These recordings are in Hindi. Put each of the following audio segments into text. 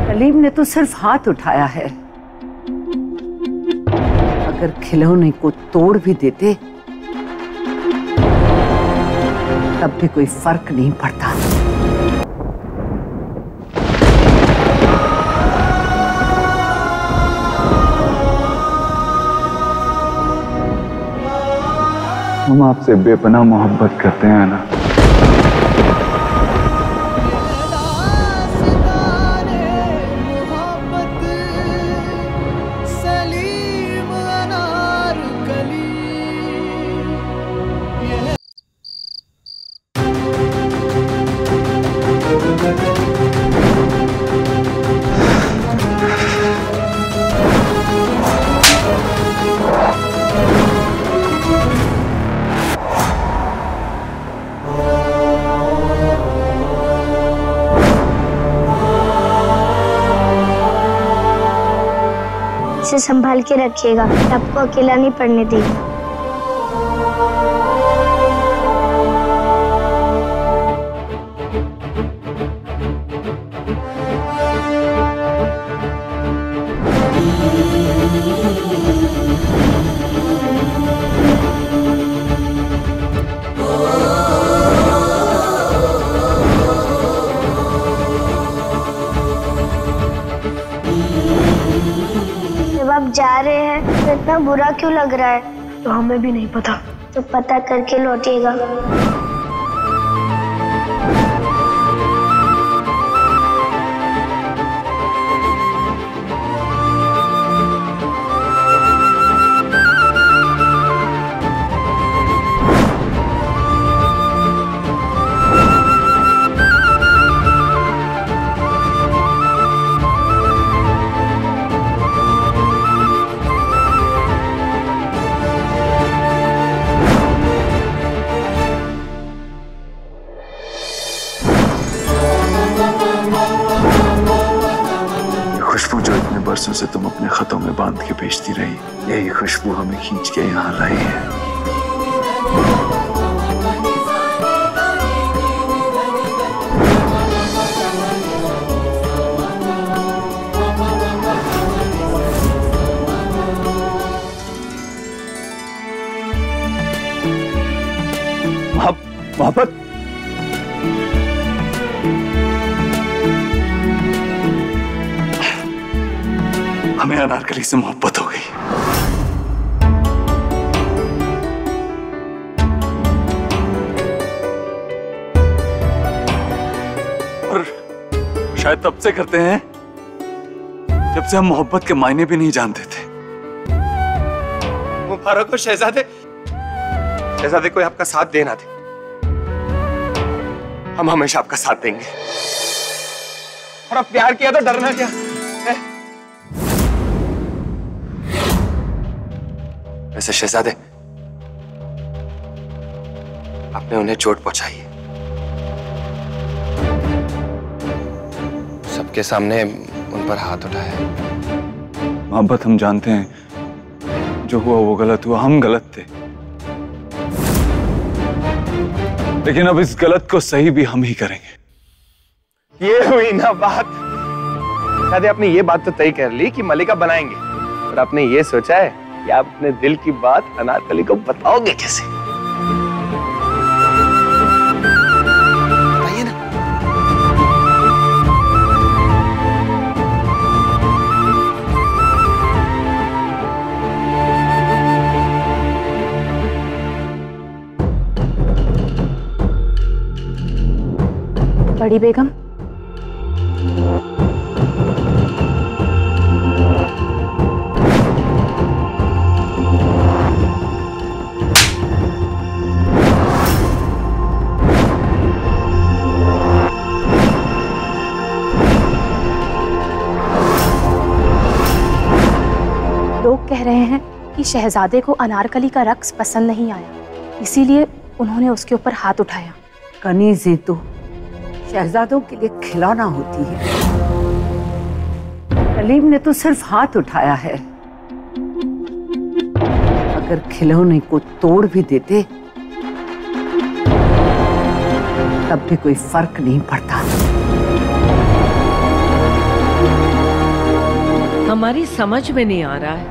कलीम ने तो सिर्फ हाथ उठाया है। अगर खिलौने को तोड़ भी देते तब भी कोई फर्क नहीं पड़ता। हम आपसे बेपनाह मोहब्बत करते हैं ना। इसे संभाल के रखिएगा, आपको अकेला नहीं पड़ने देगा। जब आप जा रहे हैं तो इतना बुरा क्यों लग रहा है? तो हमें भी नहीं पता। तो पता करके लौटिएगा। खुशबू जो इतने बरसों से तुम अपने खतों में बांध के भेजती रही, यही खुशबू हमें खींच के यहाँ लाई है। मोहब्बत हमें अनारकली से मोहब्बत हो गई। और शायद तब से करते हैं जब से हम मोहब्बत के मायने भी नहीं जानते थे। मुबारक हो शहजादे। शहजादे कोई आपका साथ देना थे, हम हमेशा आपका साथ देंगे। और अब प्यार किया तो डरना क्या है? वैसे शहजादे, आपने उन्हें चोट पहुंचाई है, सबके सामने उन पर हाथ उठाया है। मोहब्बत हम जानते हैं जो हुआ वो गलत हुआ, हम गलत थे, लेकिन अब इस गलत को सही भी हम ही करेंगे। ये हुई ना बात। शहजादे, आपने ये बात तो तय कर ली कि मलिका बनाएंगे, और आपने ये सोचा है कि आप अपने दिल की बात अनारकली को बताओगे कैसे? बताइए ना। बड़ी बेगम, लोग कह रहे हैं कि शहजादे को अनारकली का रक्स पसंद नहीं आया, इसीलिए उन्होंने उसके ऊपर हाथ उठाया। कनीज़ें तो शहजादों के लिए खिलौना होती है। कलीम ने तो सिर्फ हाथ उठाया है। अगर खिलौने को तोड़ भी देते तब भी कोई फर्क नहीं पड़ता। हमारी समझ में नहीं आ रहा है।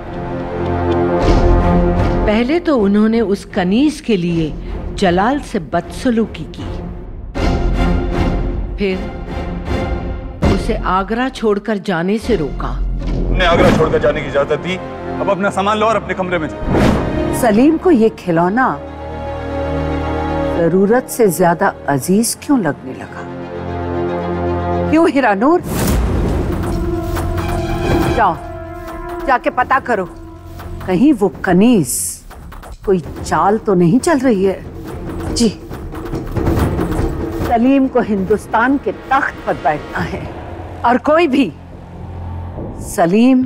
पहले तो उन्होंने उस कनीज के लिए जलाल से बदसलूकी की, फिर उसे आगरा छोड़कर जाने से रोका। हमने आगरा छोड़कर जाने की इजाजत दी, अब अपना सामान लो और अपने कमरे में जाओ। सलीम को ये खिलौना जरूरत से ज्यादा अजीज क्यों लगने लगा? क्यों हीरानूर? जाओ, जाके पता करो, कहीं वो कनीज कोई चाल तो नहीं चल रही है। जी, सलीम को हिंदुस्तान के तख्त पर बैठना है और कोई भी सलीम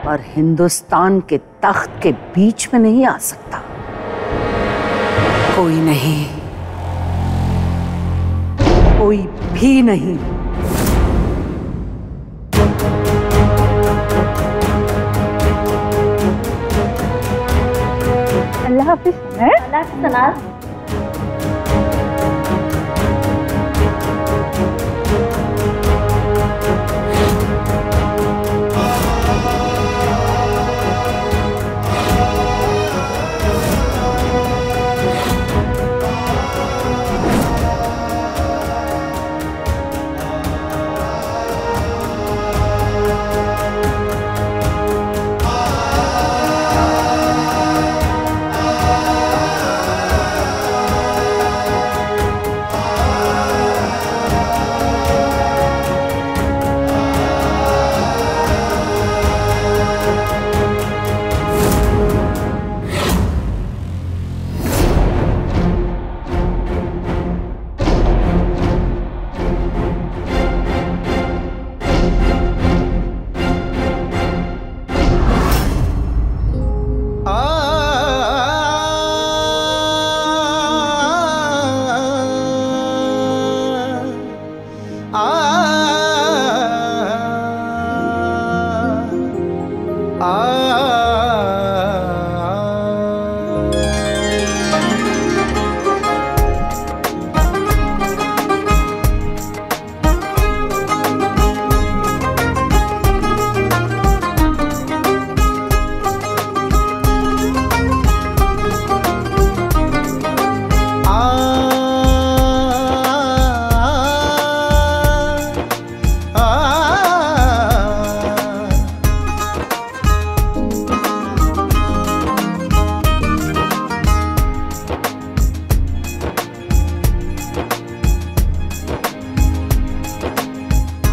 और हिंदुस्तान के तख्त के बीच में नहीं आ सकता। कोई नहीं, कोई भी नहीं। अल्लाह हाफिज। अल्लाह की सलाह।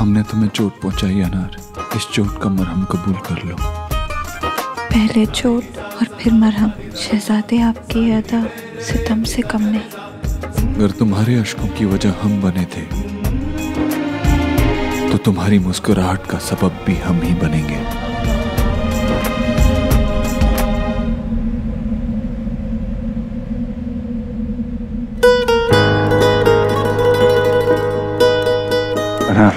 हमने तुम्हें चोट पहुंचाई अनार, इस चोट का मरहम कबूल कर लो। पहले चोट और फिर मरहम। शहजादे आपकी अदा सितम से कम नहीं। अगर तुम्हारे अश्कों की वजह हम बने थे तो तुम्हारी मुस्कुराहट का सबब भी हम ही बनेंगे। अनार,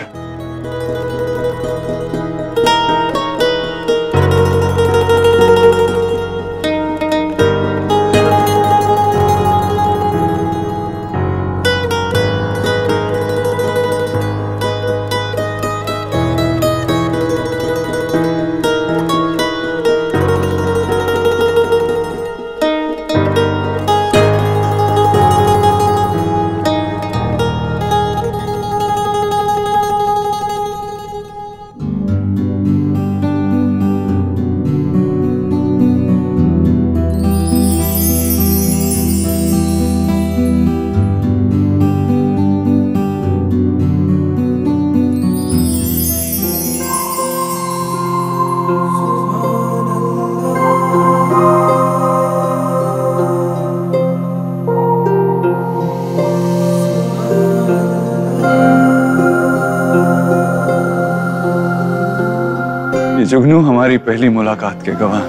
जुगनू हमारी पहली मुलाकात के गवाह।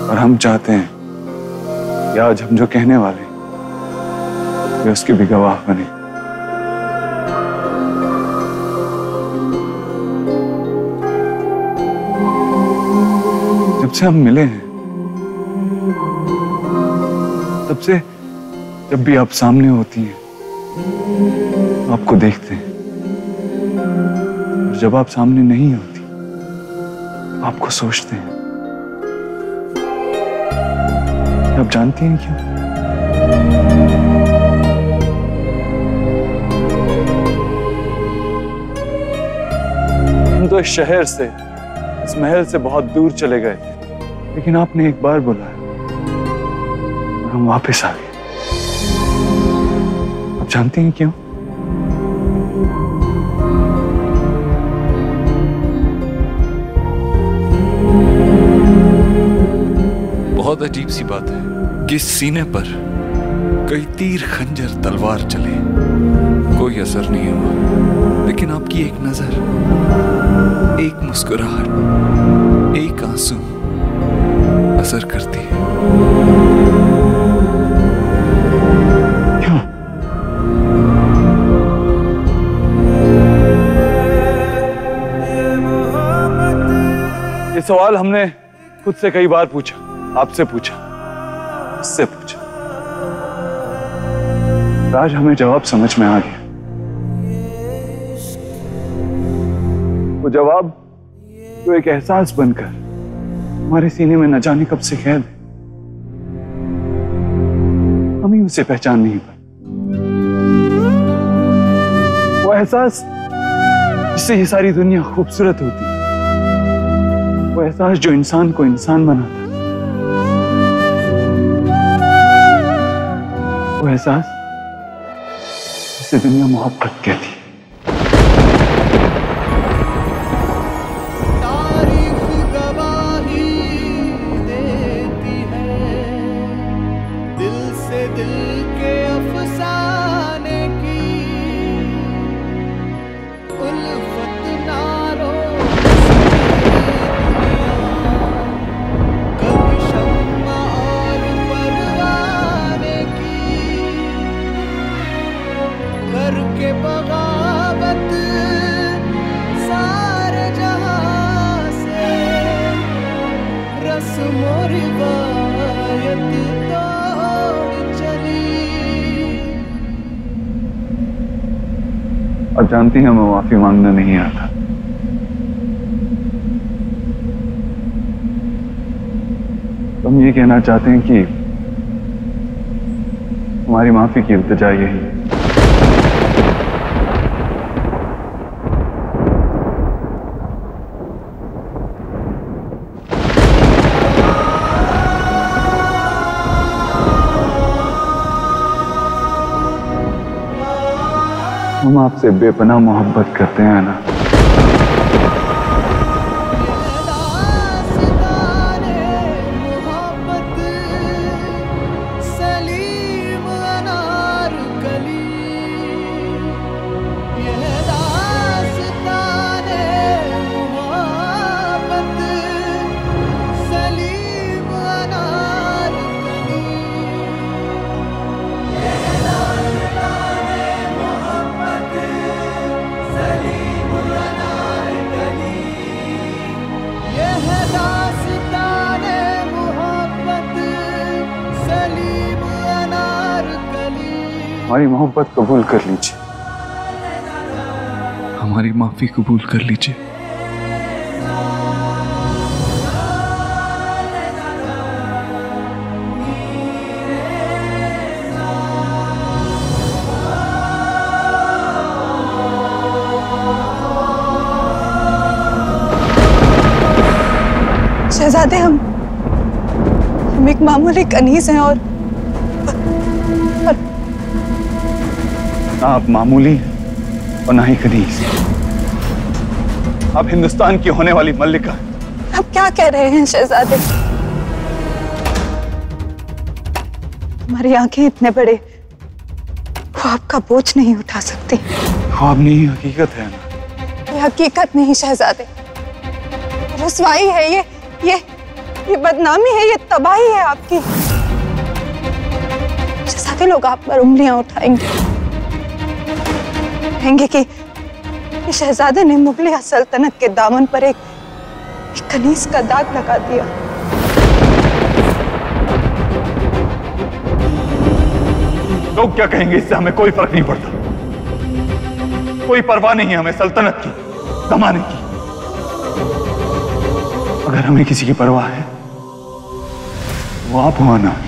और हम चाहते हैं कि आज हम जो कहने वाले वे उसके भी गवाह बने। जब से हम मिले हैं, तब से जब भी आप सामने होती हैं आपको देखते हैं और जब आप सामने नहीं होती आपको सोचते हैं। आप जानती हैं क्यों? हम तो इस शहर से, इस महल से बहुत दूर चले गए थे, लेकिन आपने एक बार बुलाया और हम वापस आ गए। आप जानती हैं क्यों? बहुत अजीब सी बात है कि सीने पर कई तीर खंजर तलवार चले, कोई असर नहीं हुआ, लेकिन आपकी एक नजर, एक मुस्कुराहट, एक आंसू असर करती है। क्यों? ये सवाल हमने खुद से कई बार पूछा, आपसे पूछा, उससे पूछा। आज हमें जवाब समझ में आ गया। वो जवाब जो एक एहसास बनकर हमारे सीने में न जाने कब से कैद है, हम ही उसे पहचान नहीं पाए। वो एहसास जिससे ये सारी दुनिया खूबसूरत होती है, वो एहसास जो इंसान को इंसान बनाता है, वो एहसास जिसे दुनिया मोहब्बत कहती है। और जानती हैं, मैं माफी मांगने नहीं आता। तो हम ये कहना चाहते हैं कि हमारी माफी की इल्तिजा यही है। हम आपसे बेपनाह मोहब्बत करते हैं ना। हमारी मोहब्बत कबूल कर लीजिए, हमारी माफी कबूल कर लीजिए। शहजादे, हम एक मामूली कनीज हैं और ना आप मामूली हैं और ना ही कनीज। आप हिंदुस्तान की होने वाली मल्लिका। आप क्या कह रहे हैं शहजादे? हमारी आंखें इतने बड़े, वो आपका बोझ नहीं उठा सकती। ख्वाब नहीं, हकीकत है ना। ये हकीकत नहीं शहजादे, रुसवाई है ये बदनामी है, ये तबाही है आपकी। शहजादे, लोग आप पर उंगलियां उठाएंगे, कहेंगे कि शहजादे ने मुगलिया सल्तनत के दामन पर एक कनीज का दाग लगा दिया। लोग क्या कहेंगे इससे हमें कोई फर्क नहीं पड़ता। कोई परवाह नहीं है हमें सल्तनत की, जमाने की। अगर हमें किसी की परवाह है वो आप हो अनार।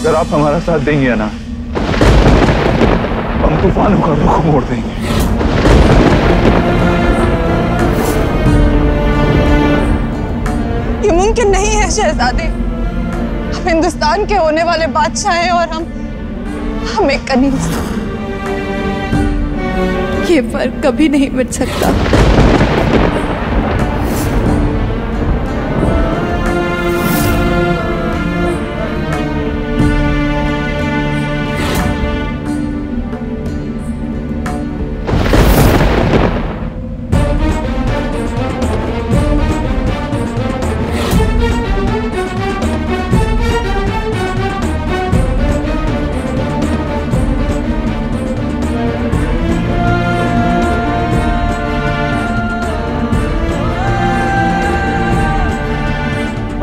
अगर आप हमारा साथ देंगे ना, हम तूफानों का रुख मोड़ देंगे। ये मुमकिन नहीं है शहजादे। हम हिंदुस्तान के होने वाले बादशाह हैं और हम एक कनीज। ये फर्क कभी नहीं मिट सकता।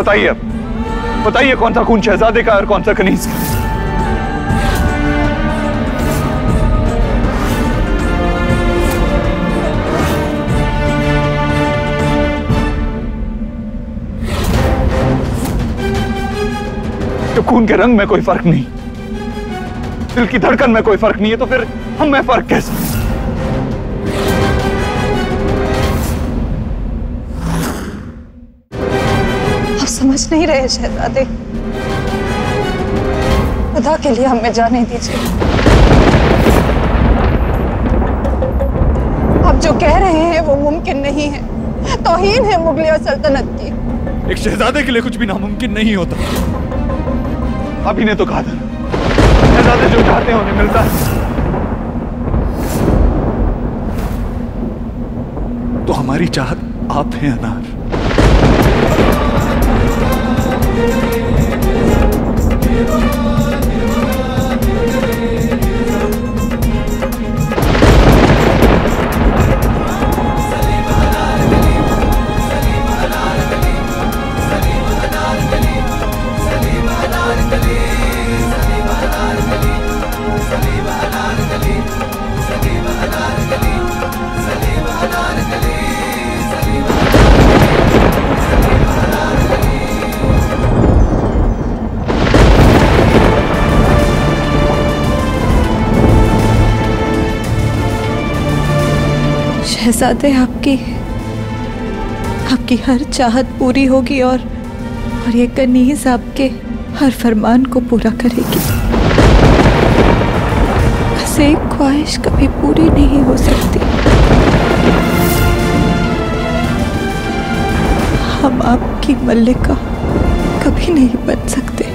बताइए, बताइए कौन सा खून शहजादे का और कौन सा कनीज का? तो खून के रंग में कोई फर्क नहीं, दिल की धड़कन में कोई फर्क नहीं है, तो फिर हम में फर्क कैसे? समझ नहीं रहे शहजादे। खुदा के लिए हमें जाने दीजिए। आप जो कह रहे हैं वो मुमकिन नहीं है, तौहीन है मुगलिया सल्तनत की। एक शहजादे के लिए कुछ भी नामुमकिन नहीं होता। अभी ने तो कहा था शहजादे जो चाहते हैं उन्हें मिलता है। तो हमारी चाहत आप हैं अनार। शहजादे आपकी हर चाहत पूरी होगी और ये कनीज आपके हर फरमान को पूरा करेगी। बस एक ख्वाहिश कभी पूरी नहीं हो सकती। हम आपकी मल्लिका कभी नहीं बन सकते।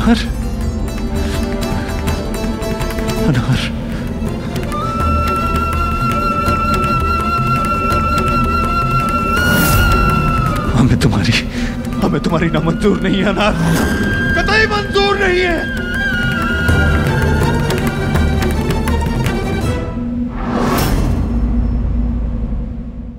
अनार, अनार, हमें तुम्हारी ना मंजूर नहीं है अनार, कतई मंजूर नहीं है।